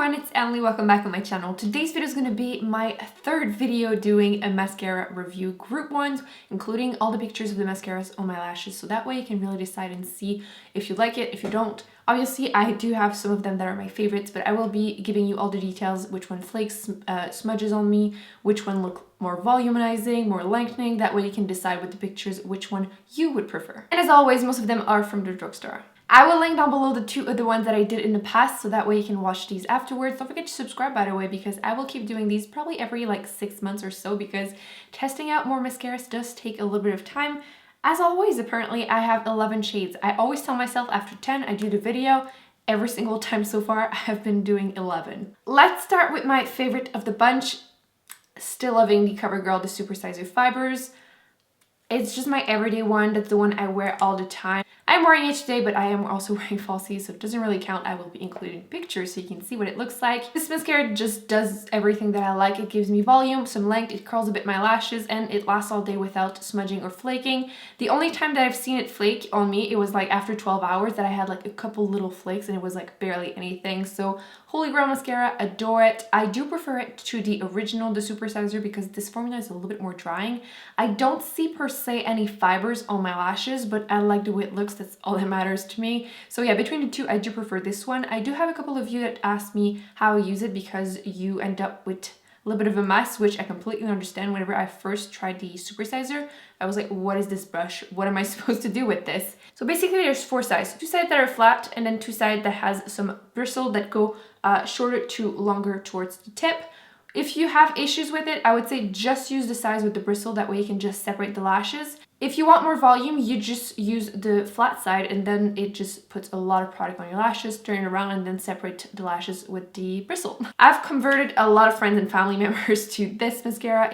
everyone, it's Emily. Welcome back on my channel. Today's video is going to be my third video doing a mascara review, group ones, including all the pictures of the mascaras on my lashes, so that way you can really decide and see if you like it, if you don't. Obviously, I do have some of them that are my favorites, but I will be giving you all the details, which one flakes, smudges on me, which one look more volumizing, more lengthening. That way you can decide with the pictures which one you would prefer. And as always, most of them are from the drugstore. I will link down below the two of the ones that I did in the past, so that way you can watch these afterwards. Don't forget to subscribe, by the way, because I will keep doing these probably every like 6 months or so, because testing out more mascaras does take a little bit of time. As always, apparently I have 11 shades. I always tell myself after 10 I do the video. Every single time so far I have been doing 11. Let's start with my favorite of the bunch. Still loving the Covergirl, the Supersizer Fibers. It's just my everyday one. That's the one I wear all the time. I'm wearing it today, but I am also wearing falsies, so it doesn't really count. I will be including pictures so you can see what it looks like. This mascara just does everything that I like. It gives me volume, some length, it curls a bit my lashes, and it lasts all day without smudging or flaking. The only time that I've seen it flake on me, it was like after 12 hours that I had like a couple little flakes, and it was like barely anything. So holy grail mascara, adore it. I do prefer it to the original, the Supersizer, because this formula is a little bit more drying. I don't see per se any fibers on my lashes, but I like the way it looks. That's all that matters to me. So yeah, between the two, I do prefer this one. I do have a couple of you that asked me how I use it, because you end up with a little bit of a mess, which I completely understand. Whenever I first tried the Supersizer, I was like, what is this brush? What am I supposed to do with this? So basically there's 4 sides. 2 sides that are flat, and then 2 sides that has some bristle that go shorter to longer towards the tip. If you have issues with it, I would say just use the sides with the bristle. That way you can just separate the lashes. If you want more volume, you just use the flat side, and then it just puts a lot of product on your lashes. Turn it around and then separate the lashes with the bristle. I've converted a lot of friends and family members to this mascara.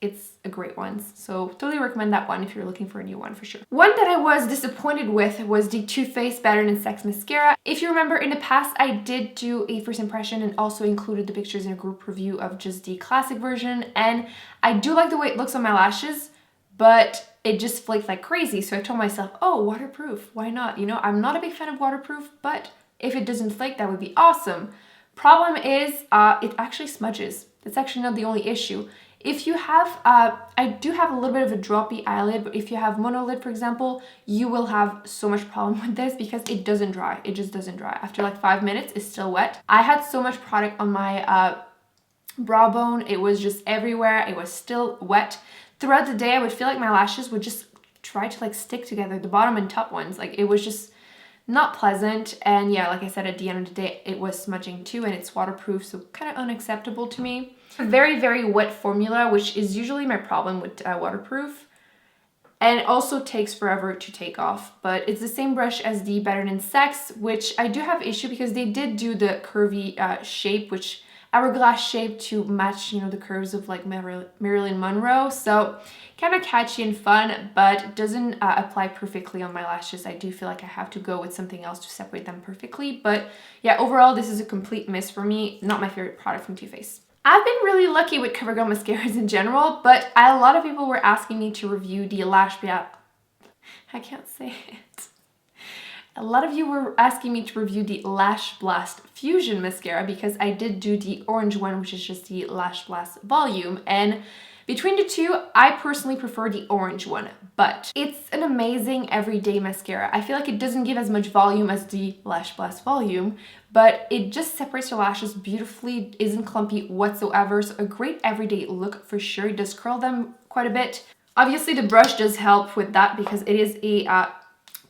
It's a great one, so totally recommend that one if you're looking for a new one for sure. One that I was disappointed with was the Too Faced Better Than Sex mascara. If you remember, in the past I did do a first impression and also included the pictures in a group review of just the classic version, and I do like the way it looks on my lashes, but it just flaked like crazy. So I told myself, oh, waterproof, why not? You know, I'm not a big fan of waterproof, but if it doesn't flake, that would be awesome. Problem is, it actually smudges. That's actually not the only issue. If you have, I do have a little bit of a droppy eyelid, but if you have monolid, for example, you will have so much problem with this because it doesn't dry. It just doesn't dry. After like 5 minutes, it's still wet. I had so much product on my brow bone. It was just everywhere. It was still wet. Throughout the day, I would feel like my lashes would just try to like stick together, the bottom and top ones. Like it was just not pleasant. And yeah, like I said, at the end of the day, it was smudging too, and it's waterproof, so kind of unacceptable to me. A very, very wet formula, which is usually my problem with waterproof. And it also takes forever to take off, but it's the same brush as the Better Than Sex, which I do have issue because they did do the curvy shape, which hourglass shape to match, you know, the curves of like Marilyn Monroe. So kind of catchy and fun, but doesn't apply perfectly on my lashes. I do feel like I have to go with something else to separate them perfectly. But yeah, overall, this is a complete miss for me. Not my favorite product from Too Faced. I've been really lucky with Covergirl mascaras in general, but a lot of people were asking me to review the I can't say it. A lot of you were asking me to review the Lash Blast Fusion mascara because I did do the orange one, which is just the Lash Blast Volume, and between the two, I personally prefer the orange one, but it's an amazing everyday mascara. I feel like it doesn't give as much volume as the Lash Blast Volume, but it just separates your lashes beautifully, isn't clumpy whatsoever, so a great everyday look for sure. It does curl them quite a bit. Obviously, the brush does help with that because it is a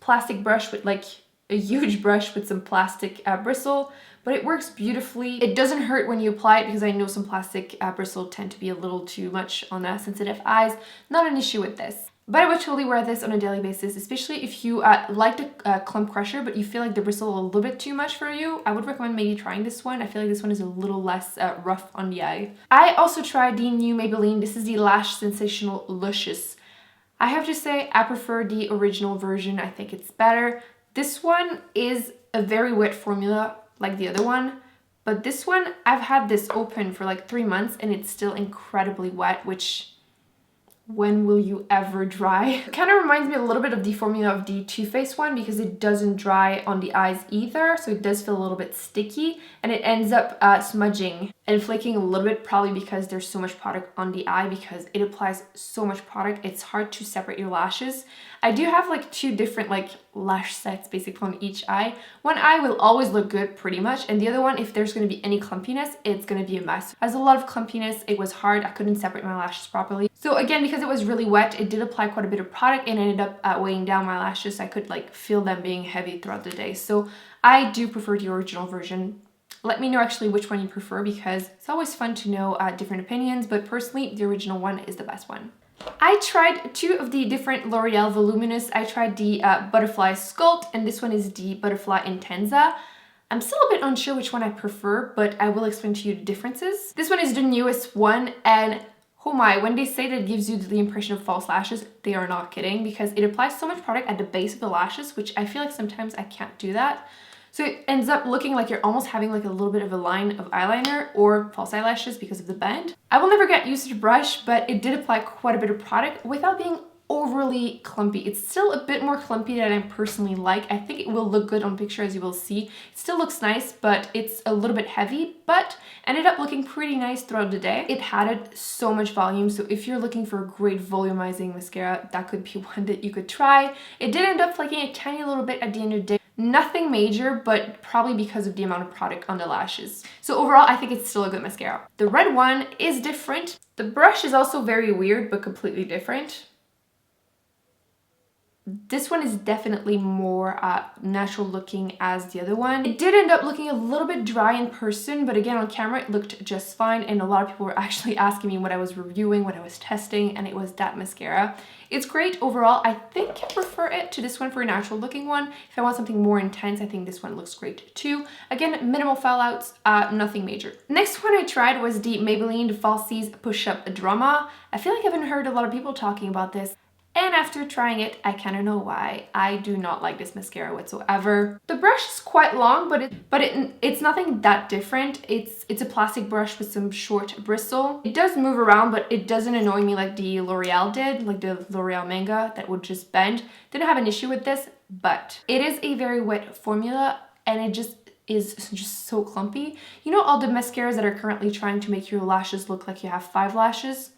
plastic brush with like a huge brush with some plastic bristle, but it works beautifully. It doesn't hurt when you apply it because I know some plastic bristle tend to be a little too much on sensitive eyes. Not an issue with this. But I would totally wear this on a daily basis, especially if you like the clump crusher, but you feel like the bristle a little bit too much for you. I would recommend maybe trying this one. I feel like this one is a little less rough on the eye. I also tried the new Maybelline. This is the Lash Sensational Luscious. I have to say, I prefer the original version. I think it's better. This one is a very wet formula like the other one, but this one, I've had this open for like 3 months and it's still incredibly wet, which when will you ever dry? It kind of reminds me a little bit of the formula of the Too Faced one because it doesn't dry on the eyes either, so it does feel a little bit sticky, and it ends up smudging and flaking a little bit, probably because there's so much product on the eye, because it applies so much product. It's hard to separate your lashes. I do have like two different like lash sets basically on each eye. One eye will always look good pretty much, and the other one, if there's going to be any clumpiness, it's going to be a mess. Has a lot of clumpiness. It was hard. I couldn't separate my lashes properly. So again, because it was really wet, it did apply quite a bit of product and ended up weighing down my lashes. I could like feel them being heavy throughout the day. So I do prefer the original version. Let me know actually which one you prefer, because it's always fun to know different opinions, but personally the original one is the best one. I tried two of the different L'Oreal Voluminous. I tried the Butterfly Sculpt, and this one is the Butterfly Intensa. I'm still a bit unsure which one I prefer, but I will explain to you the differences. This one is the newest one, and oh my, when they say that it gives you the impression of false lashes, they are not kidding, because it applies so much product at the base of the lashes, which I feel like sometimes I can't do that. So it ends up looking like you're almost having like a little bit of a line of eyeliner or false eyelashes because of the bend. I will never get used to the brush, but it did apply quite a bit of product without being overly clumpy. It's still a bit more clumpy than I personally like. I think it will look good on picture, as you will see. It still looks nice, but it's a little bit heavy, but ended up looking pretty nice throughout the day. It added so much volume, so if you're looking for a great volumizing mascara, that could be one that you could try. It did end up flaking a tiny little bit at the end of the day. Nothing major, but probably because of the amount of product on the lashes. So overall, I think it's still a good mascara. The red one is different. The brush is also very weird, but completely different. This one is definitely more natural looking as the other one. It did end up looking a little bit dry in person, but again on camera it looked just fine, and a lot of people were actually asking me what I was reviewing, what I was testing, and it was that mascara. It's great overall. I think I prefer it to this one for a natural looking one. If I want something more intense, I think this one looks great too. Again, minimal fallouts, nothing major. Next one I tried was the Maybelline Falsies Push-Up Drama. I feel like I haven't heard a lot of people talking about this. And after trying it, I kind of know why. I do not like this mascara whatsoever. The brush is quite long, but it's nothing that different. It's a plastic brush with some short bristle. It does move around, but it doesn't annoy me like the L'Oreal did, like the L'Oreal Manga that would just bend. Didn't have an issue with this, but it is a very wet formula, and it just is just so clumpy. You know all the mascaras that are currently trying to make your lashes look like you have 5 lashes?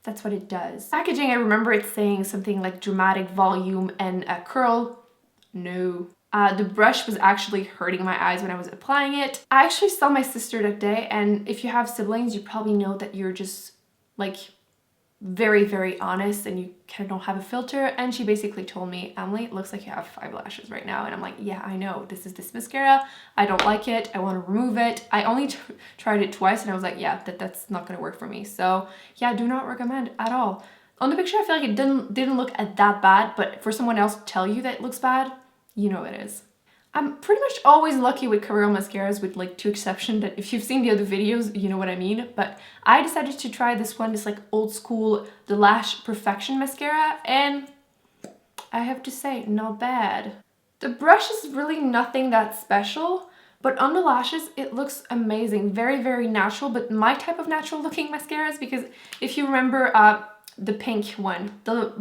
That's what it does. Packaging, I remember it saying something like dramatic volume and a curl. No. The brush was actually hurting my eyes when I was applying it. I actually saw my sister that day, and if you have siblings, you probably know that you're just like very, very honest and you kind of don't have a filter. And she basically told me, Emily, it looks like you have 5 lashes right now. And I'm like, yeah, I know. This is this mascara. I don't like it. I want to remove it. I only tried it twice, and I was like, yeah, that's not going to work for me. So yeah, do not recommend at all. On the picture, I feel like it didn't look that bad, but for someone else to tell you that it looks bad, you know it is. I'm pretty much always lucky with Covergirl mascaras, with like 2 exceptions that if you've seen the other videos, you know what I mean. But I decided to try this one, this like old school, the Lash Perfection mascara, and I have to say, not bad. The brush is really nothing that special, but on the lashes, it looks amazing. Very, very natural, but my type of natural looking mascaras, because if you remember the pink one, the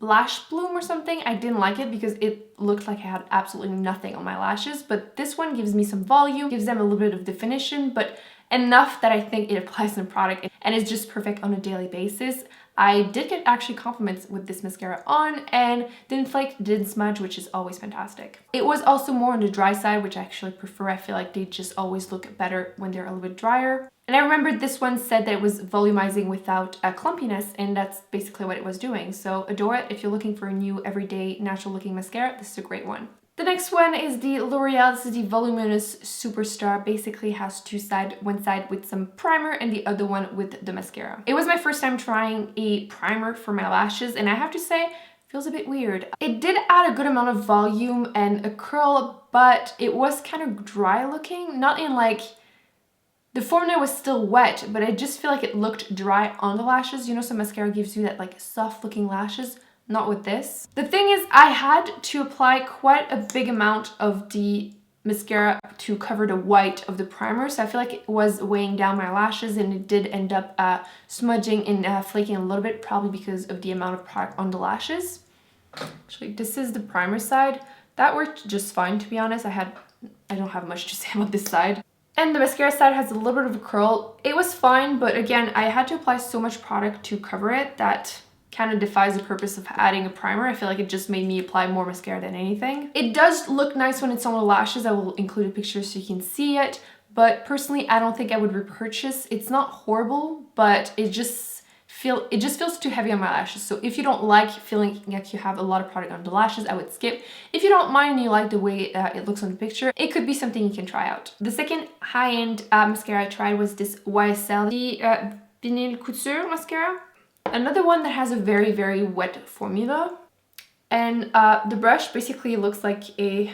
Lash Bloom or something, I didn't like it because it looked like I had absolutely nothing on my lashes, but this one gives me some volume, gives them a little bit of definition, but enough that I think it applies some product and is just perfect on a daily basis. I did get actually compliments with this mascara on, and didn't flake, didn't smudge, which is always fantastic. It was also more on the dry side, which I actually prefer. I feel like they just always look better when they're a little bit drier. And I remember this one said that it was volumizing without clumpiness, and that's basically what it was doing. So adore it. If you're looking for a new everyday natural looking mascara, this is a great one. The next one is the L'Oreal. This is the Voluminous Superstar. Basically has 2 sides, one side with some primer and the other one with the mascara. It was my first time trying a primer for my lashes, and I have to say, feels a bit weird. It did add a good amount of volume and a curl, but it was kind of dry looking, not in like, the formula was still wet, but I just feel like it looked dry on the lashes. You know, some mascara gives you that like soft looking lashes. Not with this. The thing is, I had to apply quite a big amount of the mascara to cover the white of the primer, so I feel like it was weighing down my lashes, and it did end up smudging and flaking a little bit, probably because of the amount of product on the lashes. Actually, this is the primer side. That worked just fine, to be honest. I don't have much to say about this side. And the mascara side has a little bit of a curl. It was fine, but again, I had to apply so much product to cover it that kind of defies the purpose of adding a primer. I feel like it just made me apply more mascara than anything. It does look nice when it's on the lashes. I will include a picture so you can see it, but personally, I don't think I would repurchase. It's not horrible, but it just feels too heavy on my lashes. So if you don't like feeling like you have a lot of product on the lashes, I would skip. If you don't mind and you like the way it looks on the picture, it could be something you can try out. The second high-end mascara I tried was this YSL Vinyl Couture mascara. Another one that has a very, very wet formula. And the brush basically looks like a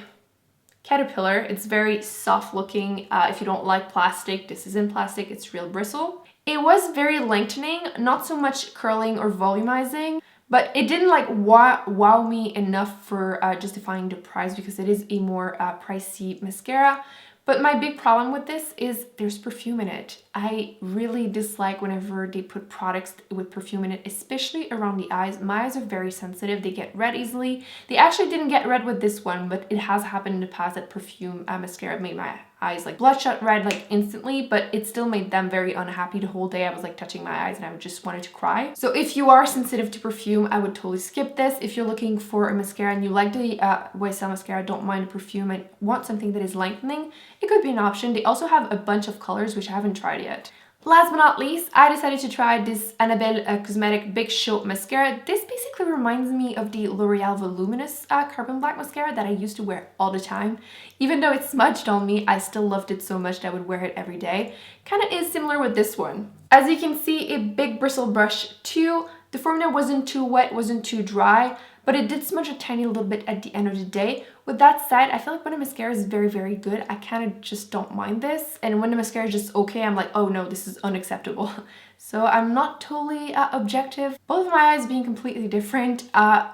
caterpillar. It's very soft looking. If you don't like plastic, this isn't plastic, it's real bristle. It was very lengthening, not so much curling or volumizing, but it didn't like wow me enough for justifying the price, because it is a more pricey mascara. But my big problem with this is there's perfume in it. I really dislike whenever they put products with perfume in it, especially around the eyes. My eyes are very sensitive. They get red easily. They actually didn't get red with this one, but it has happened in the past that perfume mascara made my eyes like bloodshot red like instantly, but it still made them very unhappy the whole day. I was like touching my eyes and I just wanted to cry. So if you are sensitive to perfume, I would totally skip this. If you're looking for a mascara and you like the YSL mascara, don't mind the perfume and want something that is lengthening, it could be an option. They also have a bunch of colors, which I haven't tried yet. Last but not least, I decided to try this Annabelle Cosmetic Big Show mascara. This basically reminds me of the L'Oreal Voluminous Carbon Black mascara that I used to wear all the time. Even though it smudged on me, I still loved it so much that I would wear it every day. Kind of is similar with this one. As you can see, a big bristle brush too. The formula wasn't too wet, wasn't too dry, but it did smudge a tiny little bit at the end of the day. With that said, I feel like when a mascara is very, very good, I kind of just don't mind this. And when the mascara is just okay, I'm like, oh no, this is unacceptable. So I'm not totally objective. Both of my eyes being completely different.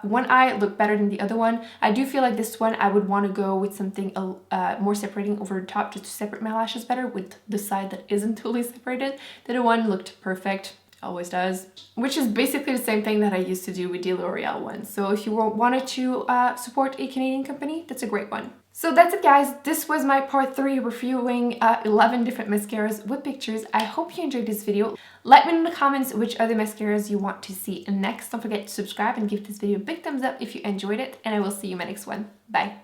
One eye looked better than the other one. I do feel like this one, I would want to go with something more separating over the top just to separate my lashes better, with the side that isn't totally separated. The other one looked perfect. Always does, which is basically the same thing that I used to do with the L'Oreal one. So if you wanted to support a Canadian company, that's a great one. So that's it, guys. This was my part 3 reviewing 11 different mascaras with pictures. I hope you enjoyed this video. Let me know in the comments which other mascaras you want to see next. Don't forget to subscribe and give this video a big thumbs up if you enjoyed it, and I will see you in my next one. Bye.